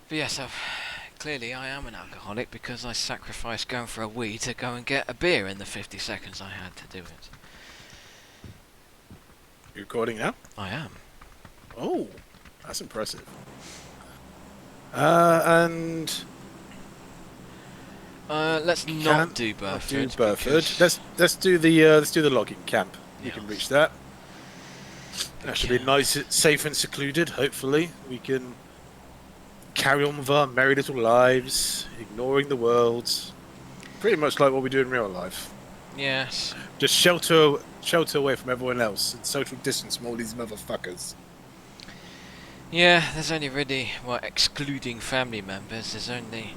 But yes, clearly I am an alcoholic because I sacrificed going for a wee to go and get a beer in the 50 seconds I had to do it. You recording now? I am. Oh, that's impressive. And Let's not can't do not do Burford Burford. because Let's do the logging camp. We can reach yes, that. we That should be can. nice, safe and secluded. Hopefully, we can carry on with our merry little lives, ignoring the world. Pretty much like what we do in real life. Yes. Just shelter away from everyone else and social distance from all these motherfuckers. Yeah, there's only really, well, excluding family members, there's only,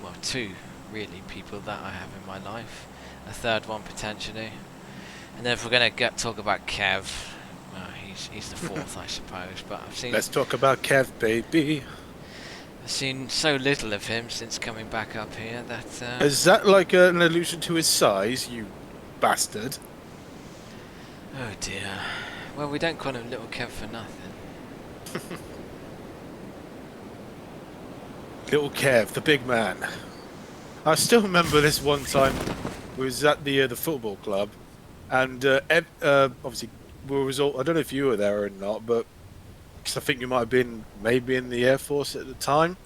well, two really people that I have in my life. A third one potentially. And then if we're gonna talk about Kev, well, he's the fourth, I suppose. But Let's talk about Kev, baby. I've seen so little of him since coming back up here that. Is that like an allusion to his size, you bastard? Oh dear. Well, we don't call him Little Kev for nothing. Little Kev, the big man. I still remember this one time we was at the football club, and obviously we was all. I don't know if you were there or not, but cause I think you might have been maybe in the Air Force at the time.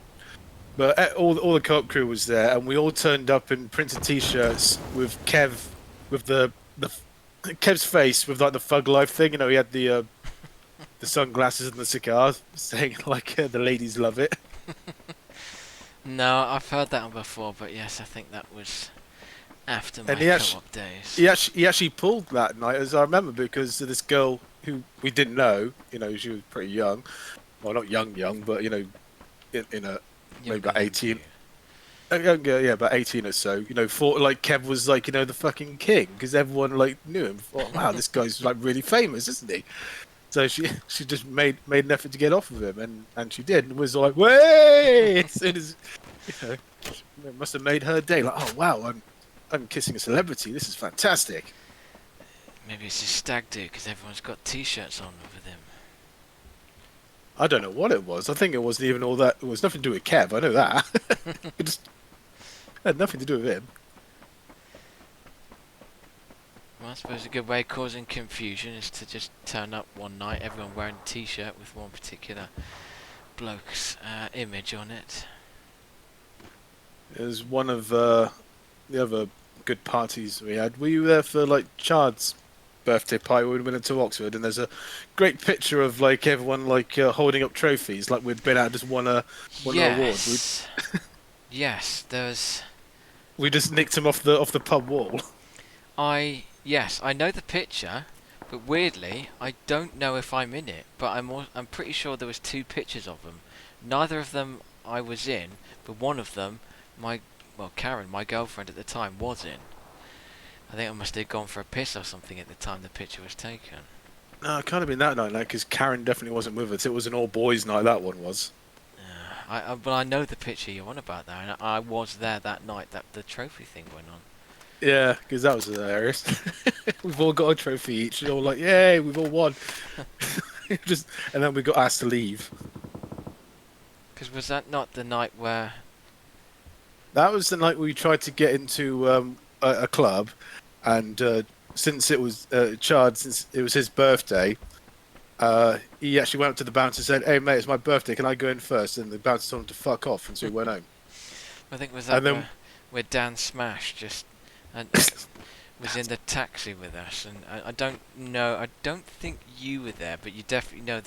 But all the co-op crew was there, and we all turned up in printed T-shirts with Kev, with the Kev's face with like the Thug Life thing. You know, he had the sunglasses and the cigars, saying like the ladies love it. No, I've heard that one before, but yes, I think that was after And my co-op days. he actually pulled that night, as I remember, because of this girl who we didn't know. You know, she was pretty young. Well, not young, but you know, in a maybe Younger about than 18. you. Younger, yeah, about 18 or so. You know, thought like Kev was like, you know, the fucking king, because everyone like knew him. Thought, wow, this guy's like really famous, isn't he? So she just made an effort to get off of him, and she did, and was like, way as soon as, you know, it must have made her day. Like, oh wow, I'm kissing a celebrity. This is fantastic. Maybe it's his stag do because everyone's got T-shirts on with him. I don't know what it was. I think it wasn't even all that. It was nothing to do with Kev. I know that. It just had nothing to do with him. Well, I suppose a good way of causing confusion is to just turn up one night, everyone wearing a T-shirt with one particular bloke's image on it. It was one of the other good parties we had. Were you there for like Chard's birthday party when we went to Oxford? And there's a great picture of like everyone like holding up trophies, like we'd been out just won an award. Yes. Yes, there's. We just nicked him off the pub wall. Yes, I know the picture, but weirdly, I don't know if I'm in it. But I'm pretty sure there was two pictures of them. Neither of them I was in, but one of them, Karen, my girlfriend at the time, was in. I think I must have gone for a piss or something at the time the picture was taken. No, it can't have been that night, because Karen definitely wasn't with us. It was an all boys night. That one was. But I know the picture you're on about there, and I was there that night that the trophy thing went on. Yeah, because that was hilarious. We've all got a trophy each, and all like, yay, we've all won. And then we got asked to leave. Because was that not the night where? That was the night we tried to get into a club, and since it was since it was his birthday, he actually went up to the bouncer and said, "Hey mate, it's my birthday. Can I go in first?" And the bouncer told him to fuck off, and so he went home. I think was that And then where Dan Smash just and was in the taxi with us, and I don't know. I don't think you were there, but you definitely know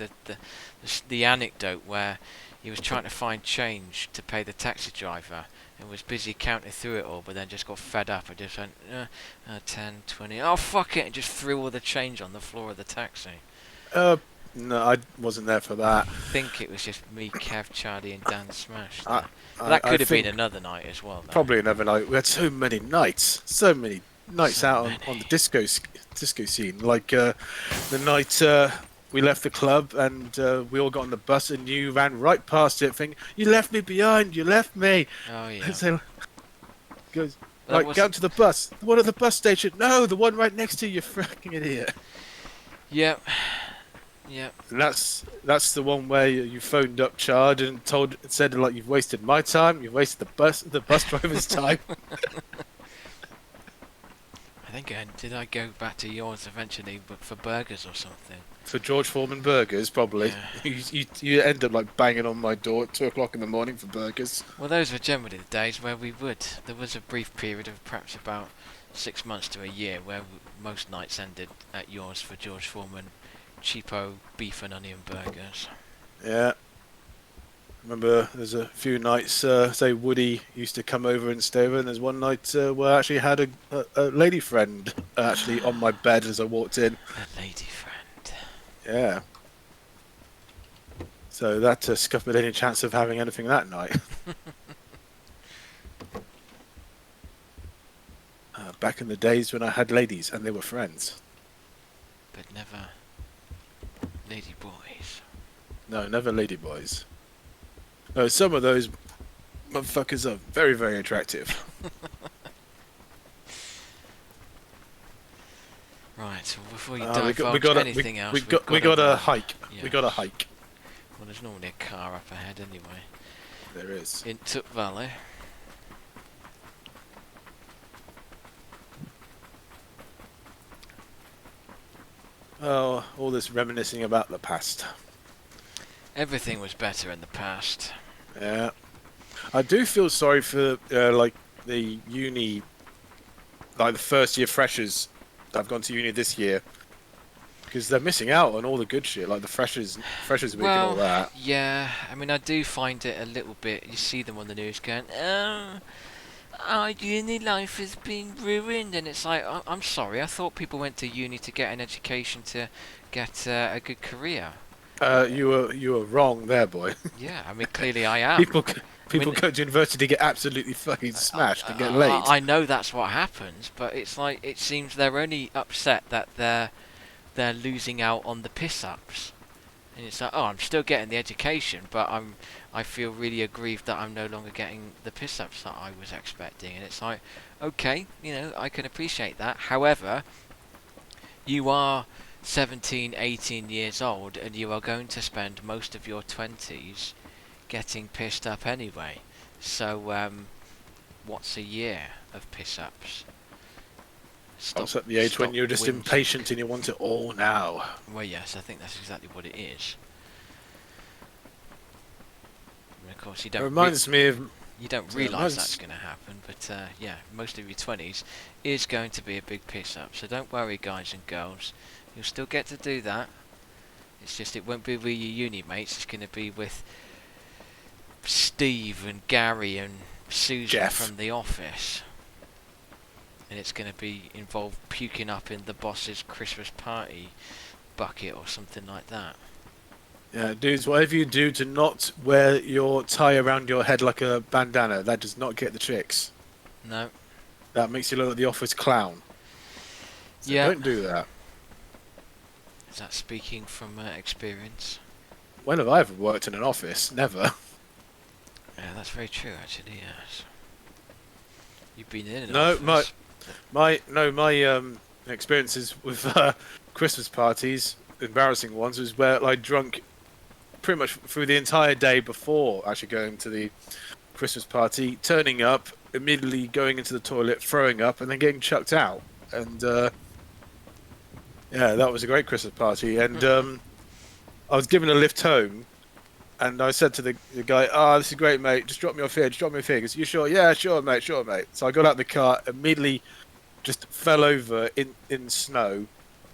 the anecdote where he was trying to find change to pay the taxi driver and was busy counting through it all, but then just got fed up and just went 10, 20. Oh fuck it, and just threw all the change on the floor of the taxi. no, I wasn't there for that. I think it was just me, Kev, Charlie, and Dan Smash. I, That I could have been think another night as well, though. probably another night. We had so many nights So out many. on the disco scene. Like the night we left the club and we all got on the bus, and you ran right past it, thinking, "You left me behind. You left me." Oh yeah. And so goes, That right, was get to the bus. The one at the bus station. No, the one right next to you, you fucking idiot. yeah. Yeah. And that's the one where you phoned up Chard and said like you've wasted my time, you've wasted the bus driver's time. I think did I go back to yours eventually, but for burgers or something? For George Foreman burgers, probably. Yeah. You end up like banging on my door at 2 o'clock in the morning for burgers. Well, those were generally the days where we would. There was a brief period of perhaps about 6 months to a year where most nights ended at yours for George Foreman cheapo beef and onion burgers. Yeah. Remember, there's a few nights, say Woody used to come over and stay over, and there's one night where I actually had a lady friend actually on my bed as I walked in. A lady friend. Yeah. So that scuppered any chance of having anything that night. Back in the days when I had ladies and they were friends. But never lady boys. No, never lady boys. No, some of those motherfuckers are very, very attractive. Right, so before you We divulge got anything else, we got a hike. Yeah. We got a hike. Well, there's normally a car up ahead anyway. There is. In Tut Valley. Oh, all this reminiscing about the past. Everything was better in the past. Yeah. I do feel sorry for like the uni, like the first year freshers that have gone to uni this year, because they're missing out on all the good shit, like the freshers week and all that. Yeah, I mean, I do find it a little bit. You see them on the news going, "Oh, our uni life has been ruined," and it's like, I'm sorry. I thought people went to uni to get an education to get a good career. You were wrong there, boy. Yeah, I mean, clearly I am. People I mean, go to university to get absolutely fucking smashed and get laid. I know that's what happens, but it's like it seems they're only upset that they're losing out on the piss-ups, and it's like, oh, I'm still getting the education, but I feel really aggrieved that I'm no longer getting the piss-ups that I was expecting, and it's like, okay, I can appreciate that. However, you are 17, 18 years old, and you are going to spend most of your 20s getting pissed up anyway. So, what's a year of piss-ups? That's at the age when you're just whinging. impatient and you want it all now. Well, yes, I think that's exactly what it is. And of course, It reminds me of... you don't realise that's going to happen, but yeah, most of your 20s is going to be a big piss-up. So don't worry, guys and girls. You'll still get to do that. It's just it won't be with your uni mates. It's going to be with Steve and Gary and Susan Jeff from the office. And it's going to be involved puking up in the boss's Christmas party bucket or something like that. Yeah, dudes, whatever you do to not wear your tie around your head like a bandana, that does not get the chicks. No. That makes you look like the office clown. So Yeah. don't do that. Is that speaking from experience? When have I ever worked in an office? Never. Yeah, that's very true, actually, yes. You've been in an No, office. my experiences with Christmas parties, embarrassing ones, was where I drunk pretty much through the entire day before actually going to the Christmas party, turning up, immediately going into the toilet, throwing up, and then getting chucked out. And yeah, that was a great Christmas party. And I was given a lift home, and I said to the guy, "Ah, this is great, mate. Just drop me off here. Just drop me off here." He goes, "You sure?" "Yeah, sure, mate. Sure, mate." So I got out of the car, immediately just fell over in snow,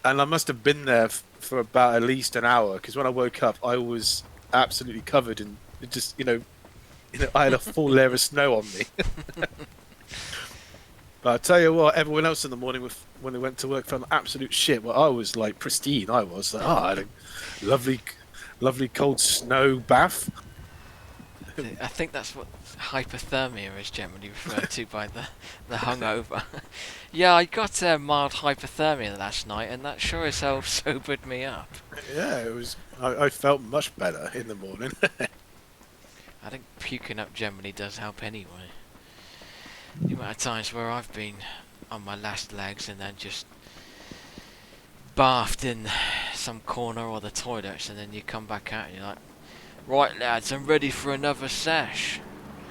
and I must have been there for about at least an hour, because when I woke up, I was absolutely covered in just, I had a full layer of snow on me. But I tell you what, everyone else in the morning, when they went to work, felt absolute shit. Well, I was like pristine. I was like, I had a lovely cold snow bath. I think that's what hypothermia is generally referred to by the hungover. Yeah, I got mild hypothermia last night, and that sure as hell sobered me up. Yeah, it was. I felt much better in the morning. I think puking up generally does help anyway. The amount of times where I've been on my last legs and then just bathed in some corner or the toilets, and then you come back out and you're like, right lads, I'm ready for another sesh.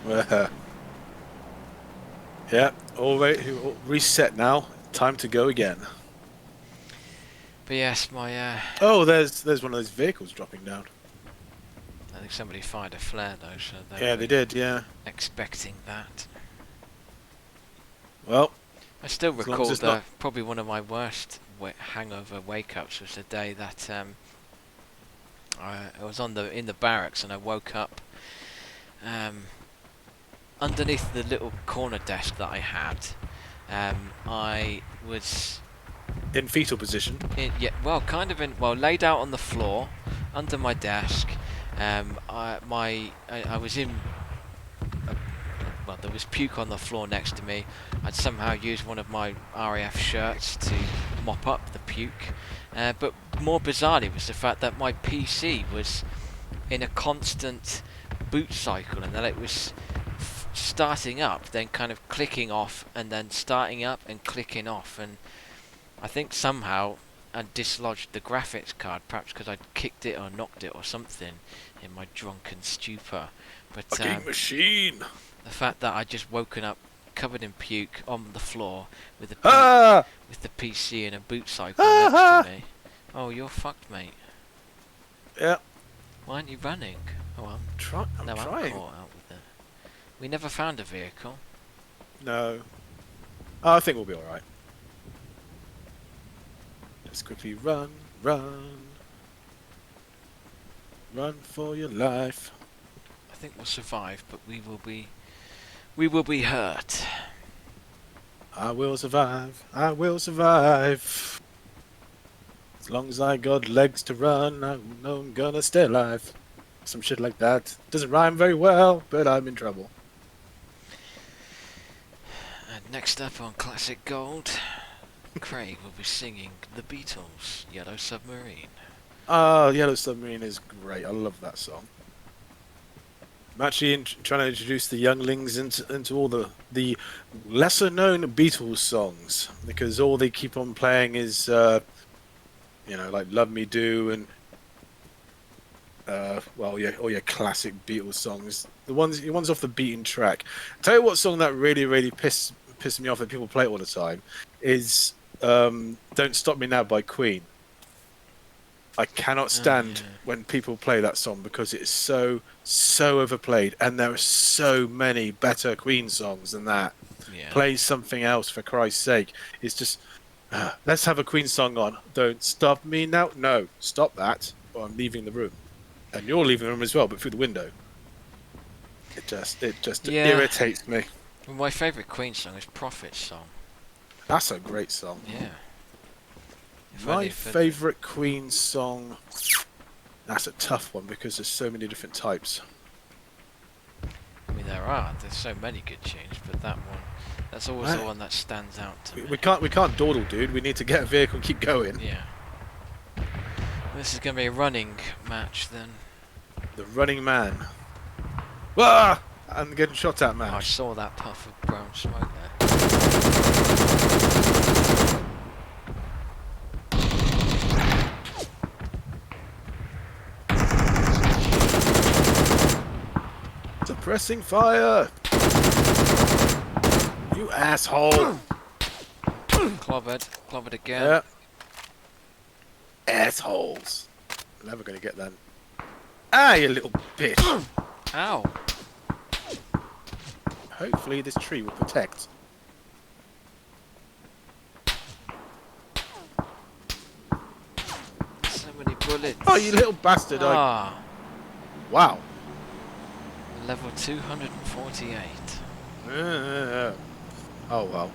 Yeah, all right, reset now. Time to go again. But yes, my Oh, there's one of those vehicles dropping down. I think somebody fired a flare though, so Yeah, they did. Yeah. expecting that. Well, I still as long as recall it's not. probably one of my worst hangover wake-ups was the day that I was in the barracks and I woke up underneath the little corner desk that I had. I was In fetal position. laid out on the floor under my desk. I was in. Well, there was puke on the floor next to me. I'd somehow used one of my RAF shirts to mop up the puke. But more bizarrely was the fact that my PC was in a constant boot cycle, and that it was starting up, then kind of clicking off, and then starting up and clicking off. And I think somehow I dislodged the graphics card, perhaps because I'd kicked it or knocked it or something in my drunken stupor. But Fucking machine. the fact that I'd just woken up covered in puke on the floor with the PC and a boot cycle next to me. Oh, you're fucked, mate. Yeah. Why aren't you running? Oh, I'm I'm trying. caught out with it. We never found a vehicle. No. Oh, I think we'll be all right. Just quickly run for your life. I think we'll survive, but we will be hurt. I will survive. I will survive. As long as I got legs to run, I know I'm gonna stay alive. Some shit like that. Doesn't rhyme very well, but I'm in trouble. And next up on Classic Gold, Craig will be singing The Beatles' Yellow Submarine. Ah, Yellow Submarine is great. I love that song. I'm actually trying to introduce the younglings into all the lesser known Beatles songs, because all they keep on playing is like Love Me Do and all your classic Beatles songs. The ones off the beaten track. Tell you what song that really pissed me off that people play all the time is Don't Stop Me Now by Queen. I cannot stand when people play that song because it is so overplayed, and there are so many better Queen songs than that. Yeah. Play something else, for Christ's sake. It's just let's have a Queen song on. Don't stop me now. No, stop that, or I'm leaving the room, and you're leaving the room as well, but through the window. It just irritates me. Well, my favourite Queen song is Prophet's song. That's a great song. Yeah. My favourite Queen song. That's a tough one because there's so many different types. I mean, there's so many good tunes, but that's always the one that stands out to me. We can't dawdle, dude. We need to get a vehicle and keep going. Yeah. This is going to be a running match then. The running man. Ah! I'm getting shot at, man. I saw that puff of brown smoke there. Suppressing fire! You asshole! Clobbered again. Yeah. Assholes. Never gonna get that. Ah, you little bitch! Ow! Hopefully this tree will protect. So many bullets. Oh, you little bastard! Ah. Wow. Level 248. Oh well.